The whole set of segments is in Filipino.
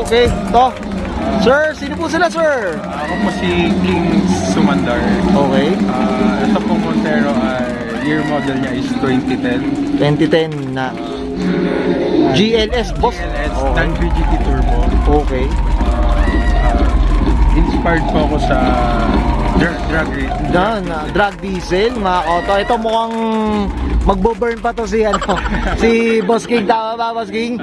Okay, to. Sir, sino po sila, sir? Ako po si King Sumandar. Okay. Ito pong Montero ay year model niya is 2010. 2010 na. GLS, boss. GLS Okay. Dan VGT Turbo. Okay. Inspired po ako sa drag race. Drag diesel, mga auto. Ito mukhang magbo-burn pa to si si Boss King. Tama ba, Boss King?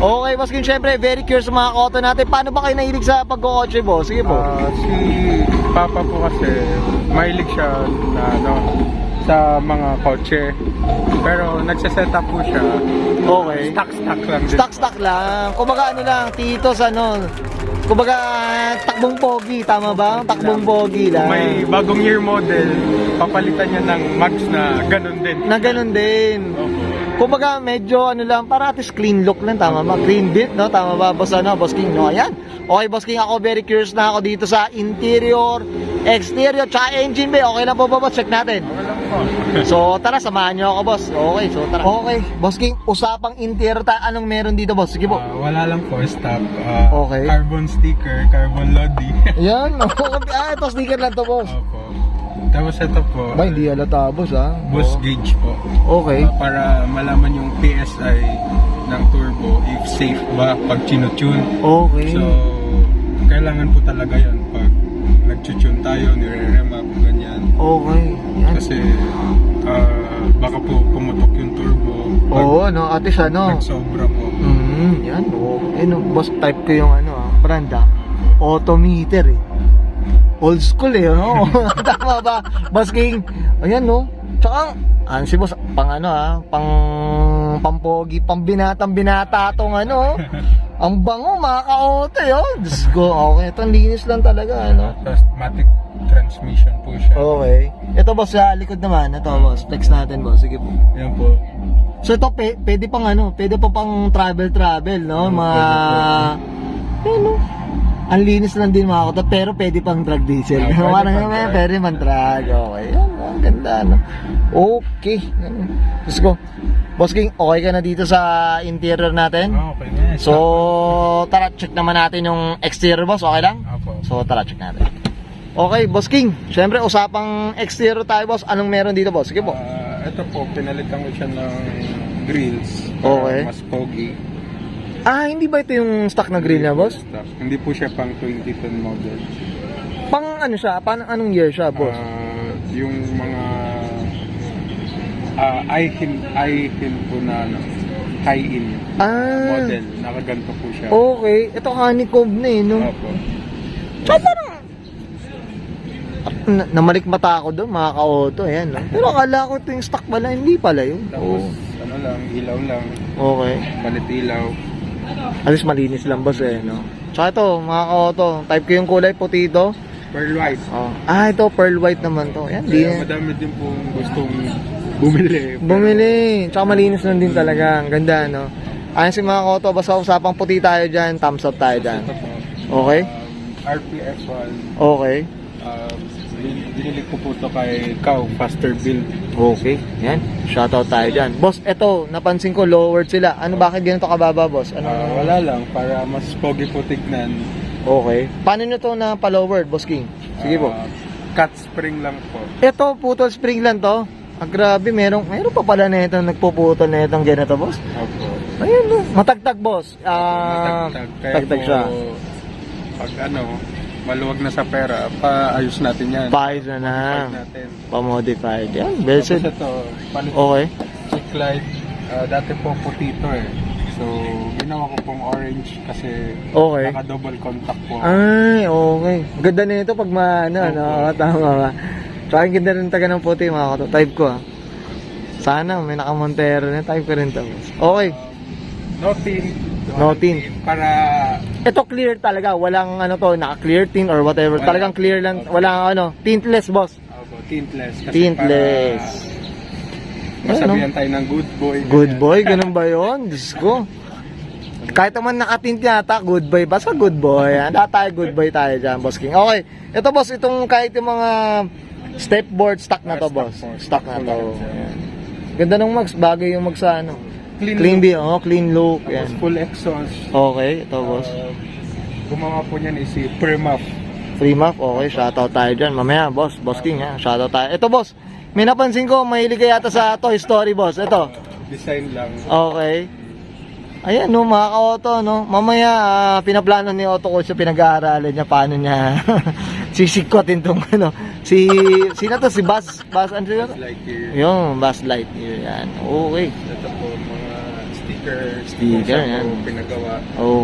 Okay, Boss King, syempre very curious sa mga auto natin. Paano ba kayo nahilig sa pagkokotse, boss? Sige po. Si Papa po kasi mahilig siya na, sa mga kotse. Pero nagsiset up po siya. Okay. Stock lang din. Stock lang. Kumbaga ano lang, titos kumbaga takbong pogi, tama ba? Takbong pogi lang. May bagong year model, papalitan niya ng mags na ganun din. Na ganun din. Kumbaga medyo lang, para at least clean look lang, tama ba? Clean bit, no? Tama ba, boss, Boss King, no? Ayan. Okay, Boss King, ako very curious na ako dito sa interior, exterior, tsaka engine bay. Okay lang po ba, boss? Check natin. Okay lang po. So, tara, samahan nyo ako, boss. Okay, so tara. Okay, Boss King, usapang interior tayo. Anong meron dito, boss? Sige po. Wala lang po, stock. Okay. Carbon sticker, carbon lodi. Ayan, ito sticker lang to, boss. Opo. Tapos ito po, Ba, hindi halata, boss, ha? boost gauge po. Okay. Para malaman yung PSI ng turbo if safe ba pag chinutune. Okay. So, kailangan po talaga yan pag nag-tune tayo, nire-remap, ganyan. Okay. Yan. Kasi baka po pumutok yung turbo. Oo, at least Nagsobra po. Yan, okay. Boss, type ko yung brand, Autometer, eh. Old school, eh, no? Tama ba, Boss King? Ayan, no? Tsaka, si boss, pang pampogi, pang binata tong ang bango, mga ka-auto, yun. Diyos ko, okay. Ito, linis lang talaga, Tapos matic transmission po siya. Okay. Ito, boss, sa likod naman. Ito, boss, flex natin, boss. Sige po. Yan po. So, ito, pwede pang pwede pa pang travel, no? Mga, ang linis lang din mga auto, pero pwede pang drag diesel. Parang naman, pwede man drag. Okay, yan, ang ganda, no? Okay. Let's go. Boss King, okay ka na dito sa interior natin? Okay na. So, tara, check naman natin yung exterior, boss. Okay lang? Opo. So, tara, check natin. Okay, Boss King. Siyempre, usapang exterior tayo, boss. Anong meron dito, boss? Sige po. Ito po, pinalitan ko siya ng grills. Okay. Mas pogi. Hindi ba ito yung stock na grill niya, boss? Stock. Hindi po siya pang 2010 model. Pang siya? Anong year siya, boss? Yung mga high-heel po na high-in model. Nakaganto po siya. Okay. Ito honeycomb na, no? Opo. Namalikmata ako doon, mga ka-auto. Ayan, no? Pero akala ko ito yung stock pala. Hindi pala yun. Tapos, ilaw lang. Okay. Palit ilaw. At least malinis lang, boss, no? Tsaka ito, mga ka-auto. Type ko yung kulay puti ito. Pearl white. Ito, pearl white naman to. Ayan, Kaya madami din po gustong bumili. Tsaka malinis lang din talaga. Ang ganda, no? Ayan si mga ka-auto. Basta usapang puti tayo dyan. Thumbs up tayo dyan. Okay? RPF1. Okay. Dinilig ko po ito kay Cow, faster build. Okay. Yan. Shoutout tayo dyan. Boss, eto, napansin ko, lowered sila. Bakit ganito kababa, boss? Wala lang, para mas pogi po tignan. Okay. Paano nyo to na pa-lowered, Boss King? Sige po. Cut spring lang po. Ito, putol spring lang to. Grabe, meron pa pala na itong nagpuputol na itong ganito, boss. Opo. Ayun, no. Matagtag, boss. Matagtag. Kaya Tagtag siya. Pag maluwag na sa pera, paayos natin yan. Paayos na na. Modify natin. Pa-modified. Yan, Belson. Tapos ito, palit Okay. check light. Dati po puti ito eh. So, ginawa ko pong orange kasi Okay. naka-double contact po. Ay, okay. Ganda na ito pag tama ba? Tsaka ang ganda rin taga ng puti, mga kato. Type ko, Sana, may naka-Montero na. Type ko rin ito. Okay. No tint. No tint. Para Ito clear talaga. Walang naka-clear tint or whatever. Talagang clear lang. Walang tintless, boss. tintless. Kasi Tintless. para masabihan tayo ng good boy. Good boy? Ganun ba yun? Diyos ko. Kahit naman nakatint yata, good boy. Basta good boy. Tayo good boy tayo dyan, Boss King. Okay. Ito, boss, itong kahit yung mga stepboard, stock na to, boss. Stock na to. Ganda ng mags. Bagay yung mags sa Clean Clean look. clean look. Tapos Yan. full exhaust. Okay, ito, boss. gumawa po niyan is si Primaf. Free map, okay, shoutout tayo dyan. Mamaya, boss King, ha? Shoutout tayo. Ito, boss, may napansin ko, mahilig ka yata sa Toy Story, boss. Ito. Design lang. Okay. Ayan, no, mga ka-auto, no. Mamaya, pinaplano ni Auto Coach yung pinag-aaralan niya, paano niya sisikwatin tong, ano, sino to? Si Buzz, ano sino to? Like here. Yung Buzz Lightyear, yan. Okay. Ito po, mga stickers. Sticker, kung saan yan. po pinagawa.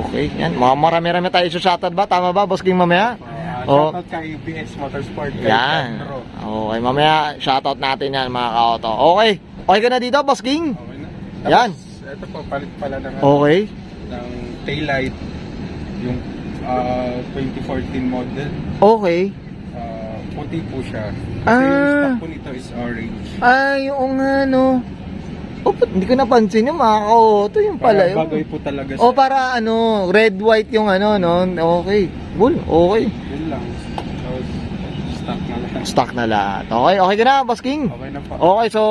Okay, yan. Marami-rami tayo sa shoutout ba? Tama ba, Boss King, mamaya? Oh. Shoutout kay BS Motorsport. Kay Yan. Sandro. Okay, mamaya shoutout natin yan, mga ka-auto. Okay. Okay ka na dito, Boss King? Okay na. Yan. Tapos, ito po, palit pala ng, Okay. ng taillight. Yung 2014 model. Okay. Puti po siya. Kasi Ah. yung stock po nito is orange. Ay, oo nga, no. Oh, hindi ko napansin yung mga ka-auto, yung pala yun. Bagay po talaga O para ano, red white yung ano, no? Okay. Cool. Okay. Yun lang. So, stock na lahat. Stock na lahat. Okay, okay ka na, Boss King? Okay na po. Okay, so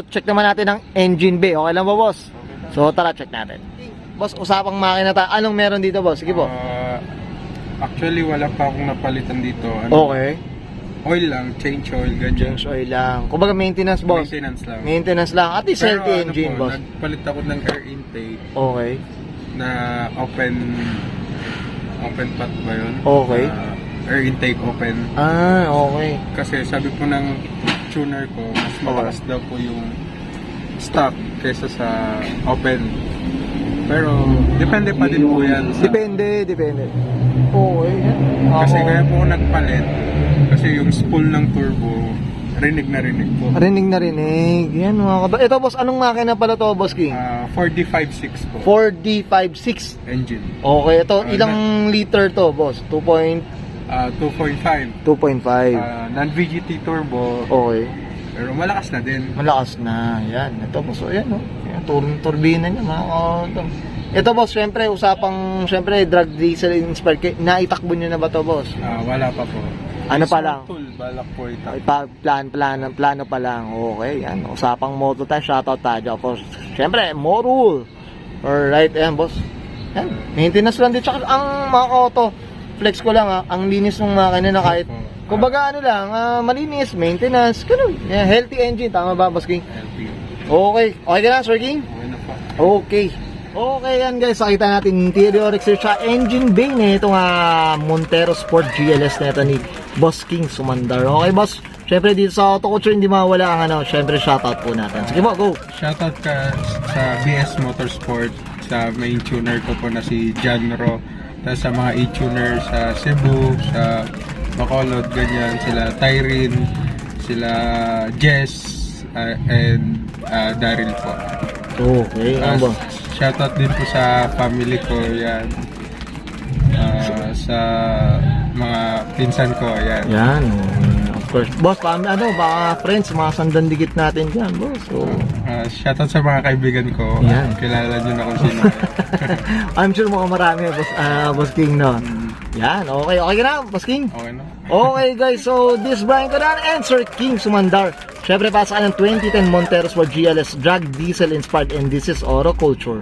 check naman natin ang engine bay. Okay lang ba, boss? Okay na. So tara, check natin. Boss, usapang makina tayo. Anong meron dito, boss? Sige po. Actually, wala pa akong napalitan dito. Ano, Okay. Oil lang, change oil, ganyan. Change oil lang. Kumbaga maintenance, boss. Maintenance lang. Maintenance lang. At least healthy Pero engine, po, boss. nagpalit ako ng air intake Okay. na open path ba yun? Okay. Air intake open. Okay. Kasi sabi po ng tuner ko, mas malakas daw po yung stock kaysa sa open. Pero depende pa din po yan. Depende. Okay. Kasi kaya po ako nagpalit. Kasi yung spool ng turbo, rinig na rinig po. Rinig. Yan, mga kabata. Ito, boss, anong makina pala to, Boss King? 4D56 po. 4D56. Engine. Okay, ito, ilang liter to, boss? 2.5. 2.5. 2.5. Non-VGT turbo. Okay. Pero malakas na din. Malakas na. Yan. Ito, boss. O, yan, no? Yan, turbina niya, mga kabata. Ito, boss, syempre, syempre, drag diesel inspired. Naitakbo niyo na ba to, boss? Wala pa po. Ano pa lang? Tool, balak po ito. Ay, plano pa lang. Okay, yan. Usapang moto tayo, shoutout tayo. Boss. Syempre, Morul. Alright, ayan, boss. Yan. Maintenance lang din. Tsaka, ang mga auto, flex ko lang, ang linis ng makina na kahit, kumbaga, ano lang, malinis, maintenance, ganun. Yeah, healthy engine, tama ba, Boss King? LP. Okay. Okay ka na, Sir King? Okay na po. Okay. Okay yan guys, nakita natin interior exterior sa engine bay na itong Montero Sport GLS na ito ni Boss King Sumandar. Okay, boss, syempre dito sa Auto Culture hindi mawala ang ano, syempre shoutout po natin. Sige po, go! Shoutout ka sa BS Motorsport, sa main tuner ko po na si John Ro. Tapos sa mga e-tuner sa Cebu, sa Bacolod, ganyan, sila Tyrene, sila Jess, and Daryl po. Okay, ano ba? Shoutout din po sa family ko, yan. Sa mga pinsan ko, yan. Yan, of course. Boss, baka friends, mga sandandikit natin dyan, boss. So, Shoutout sa mga kaibigan ko. Yan. Kilala nyo na kung sino. I'm sure mga marami, Boss King, no? Yan, okay. Okay ka na, Boss King? Okay na? Okay guys, so this Brian Conan and Sir King Sumandar. Syempre, pasa ka ng 2010 Montero Sport GLS drag diesel inspired, and this is Auto Culture.